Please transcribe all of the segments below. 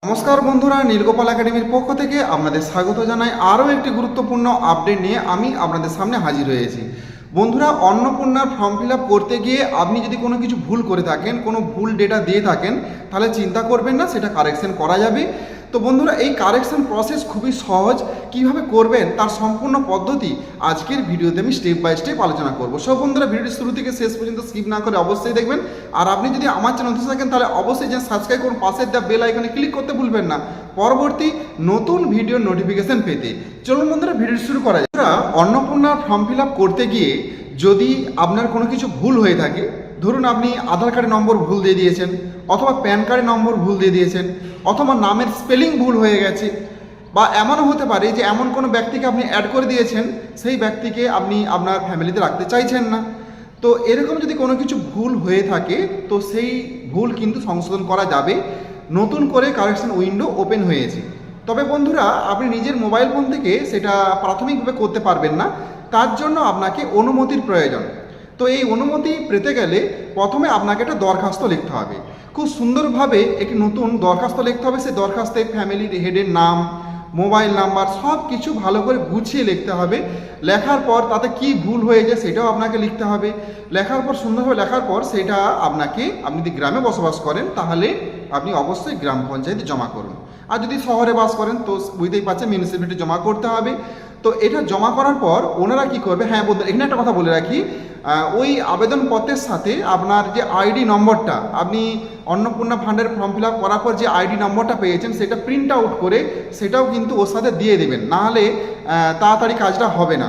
নমস্কার বন্ধুরা, নীলগোপাল একাডেমির পক্ষ থেকে আপনাদের স্বাগত জানাই। আরও একটি গুরুত্বপূর্ণ আপডেট নিয়ে আমি আপনাদের সামনে হাজির হয়েছি। বন্ধুরা, অন্নপূর্ণার ফর্ম ফিল আপ করতে গিয়ে আপনি যদি কোনো কিছু ভুল করে থাকেন, কোনো ভুল ডেটা দিয়ে থাকেন, তাহলে চিন্তা করবেন না, সেটা কারেকশন করা যাবে। তো বন্ধুরা, এই কারেকশন প্রসেস খুবই সহজ। কিভাবে করবেন তার সম্পূর্ণ পদ্ধতি আজকের ভিডিওতে আমি স্টেপ বাই স্টেপ আলোচনা করব। সব বন্ধুরা, ভিডিওটি শুরু থেকে শেষ পর্যন্ত স্কিপ না করে অবশ্যই দেখবেন। আর আপনি যদি আমার চ্যানেল নতুন থাকেন তাহলে অবশ্যই যে সাবস্ক্রাইব করুন, পাশের দেওয়া বেল আইকনে ক্লিক করতে ভুলবেন না পরবর্তী নতুন ভিডিওর নোটিফিকেশন পেতে। চলুন বন্ধুরা, ভিডিও শুরু করা যায়। অন্নপূর্ণার ফর্ম ফিল আপ করতে গিয়ে যদি আপনার কোনো কিছু ভুল হয়ে থাকে, ধরুন আপনি আধার কার্ডের নম্বর ভুল দিয়ে দিয়েছেন, অথবা প্যান কার্ডের নম্বর ভুল দিয়ে দিয়েছেন, অথবা নামের স্পেলিং ভুল হয়ে গেছে, বা এমনও হতে পারে যে এমন কোনো ব্যক্তিকে আপনি অ্যাড করে দিয়েছেন, সেই ব্যক্তিকে আপনি আপনার ফ্যামিলিতে রাখতে চাইছেন না। তো এরকম যদি কোনো কিছু ভুল হয়ে থাকে, তো সেই ভুল কিন্তু সংশোধন করা যাবে। নতুন করে কারেকশন উইন্ডো ওপেন হয়েছে। তবে বন্ধুরা, আপনি নিজের মোবাইল ফোন থেকে সেটা প্রাথমিকভাবে করতে পারবেন না, তার জন্য আপনাকে অনুমতির প্রয়োজন। তো এই অনুমতি পেতে গেলে প্রথমে আপনাকে একটা দরখাস্ত লিখতে হবে। খুব সুন্দরভাবে একটি নতুন দরখাস্ত লিখতে হবে। সেই দরখাস্তে ফ্যামিলির হেডের নাম, মোবাইল নাম্বার সব কিছু ভালো করে গুছিয়ে লিখতে হবে। লেখার পর তাতে কি ভুল হয়েছে সেটাও আপনাকে লিখতে হবে। লেখার পর সুন্দরভাবে লেখার পর সেটা আপনাকে, আপনি যদি গ্রামে বসবাস করেন তাহলে আপনি অবশ্যই গ্রাম পঞ্চায়েতে জমা করুন। আর যদি শহরে বাস করেন তো বুঝতেই পারছেন মিউনিসিপ্যালিটি জমা করতে হবে। তো এটা জমা করার পর ওনারা কি করবে, হ্যাঁ বন্ধু, এখানে একটা কথা বলে রাখি, ওই আবেদনপত্রের সাথে আপনার যে আইডি নম্বরটা, আপনি অন্নপূর্ণা ফান্ডের ফর্ম ফিল আপ করার পর যে আইডি নম্বরটা পেয়েছেন সেটা প্রিন্ট আউট করে সেটাও কিন্তু ওর সাথে দিয়ে দেবেন, নাহলে তাড়াতাড়ি কাজটা হবে না।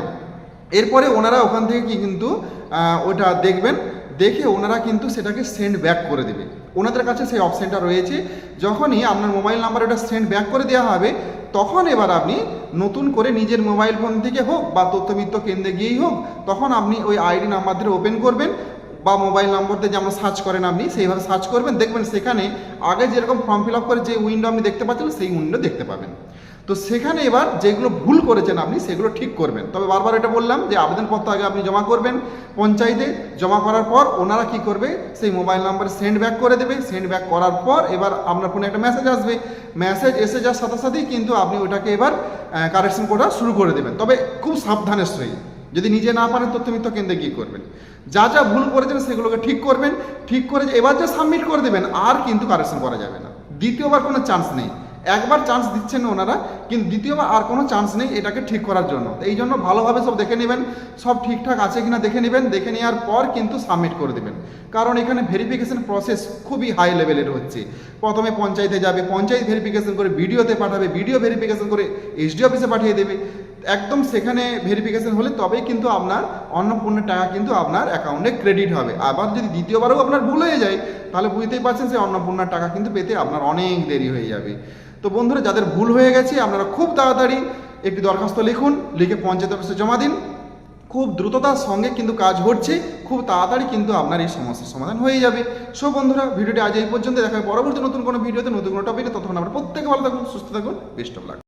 এরপরে ওনারা ওখান থেকে কি কিন্তু ওটা দেখবেন, দেখে ওনারা কিন্তু সেটাকে সেন্ড ব্যাক করে দেবে। ওনাদের কাছে সেই অপশানটা রয়েছে। যখনই আপনার মোবাইল নাম্বার ওটা সেন্ড ব্যাক করে দেওয়া হবে, তখন এবার আপনি নতুন করে নিজের মোবাইল ফোন থেকে হোক বা তথ্যমিত্র কেন্দ্রে গিয়েই হোক, তখন আপনি ওই আইডি নাম্বার দিয়ে ওপেন করবেন, বা মোবাইল নম্বর দিয়ে যেমন সার্চ করেন আপনি সেইভাবে সার্চ করবেন। দেখবেন সেখানে আগে যেরকম ফর্ম ফিল আপ করে যে উইন্ডো আপনি দেখতে পাচ্ছেন সেই উইন্ডো দেখতে পাবেন। তো সেখানে এবার যেগুলো ভুল করেছেন আপনি সেগুলো ঠিক করবেন। তবে বারবার এটা বললাম যে আবেদনপত্র আগে আপনি জমা করবেন পঞ্চায়েতে। জমা করার পর ওনারা কি করবে, সেই মোবাইল নাম্বারে সেন্ড ব্যাক করে দেবে। সেন্ড ব্যাক করার পর এবার আপনার ফোনে একটা মেসেজ আসবে। মেসেজ এসে যাওয়ার সাথে সাথেই কিন্তু আপনি ওটাকে এবার কারেকশন করা শুরু করে দেবেন। তবে খুব সাবধানের সহিত, যদি নিজে না পারেন তথ্যমিত্র কেন্দ্রে গিয়ে করবেন। যা যা ভুল করেছেন সেগুলোকে ঠিক করবেন। ঠিক করে এবার যে সাবমিট করে দেবেন, আর কিন্তু কারেকশন করা যাবে না। দ্বিতীয়বার কোনো চান্স নেই। একবার চান্স দিচ্ছেন ওনারা, কিন্তু দ্বিতীয়বার আর কোনো চান্স নেই এটাকে ঠিক করার জন্য। এই জন্য ভালোভাবে সব দেখে নেবেন, সব ঠিকঠাক আছে কিনা দেখে নেবেন। দেখে নেওয়ার পর কিন্তু সাবমিট করে দেবেন। কারণ এখানে ভেরিফিকেশন প্রসেস খুবই হাই লেভেলের হচ্ছে। প্রথমে পঞ্চায়েতে যাবে, পঞ্চায়েত ভেরিফিকেশন করে ভিডিওতে পাঠাবে, ভিডিও ভেরিফিকেশন করে এসডি অফিসে পাঠিয়ে দেবে। একদম সেখানে ভেরিফিকেশন হলে তবেই কিন্তু আপনার অন্নপূর্ণের টাকা কিন্তু আপনার অ্যাকাউন্টে ক্রেডিট হবে। আবার যদি দ্বিতীয়বারও আপনার ভুল হয়ে যায়, তাহলে বুঝতেই পারছেন সেই অন্নপূর্ণার টাকা কিন্তু পেতে আপনার অনেক দেরি হয়ে যাবে। তো বন্ধুরা, যাদের ভুল হয়ে গেছে আপনারা খুব তাড়াতাড়ি একটি দরখাস্ত লিখুন, লিখে পঞ্চায়েত অফিসে জমা দিন। খুব দ্রুততার সঙ্গে কিন্তু কাজ হচ্ছে, খুব তাড়াতাড়ি কিন্তু আপনার এই সমস্যার সমাধান হয়ে যাবে। সো বন্ধুরা, ভিডিওটি আজ এই পর্যন্ত। দেখা হয় পরবর্তী নতুন কোনো ভিডিওতে, নতুন কোনো টপিকে। ততক্ষণ আমরা প্রত্যেকে ভালো থাকুন, সুস্থ থাকুন। Best of luck.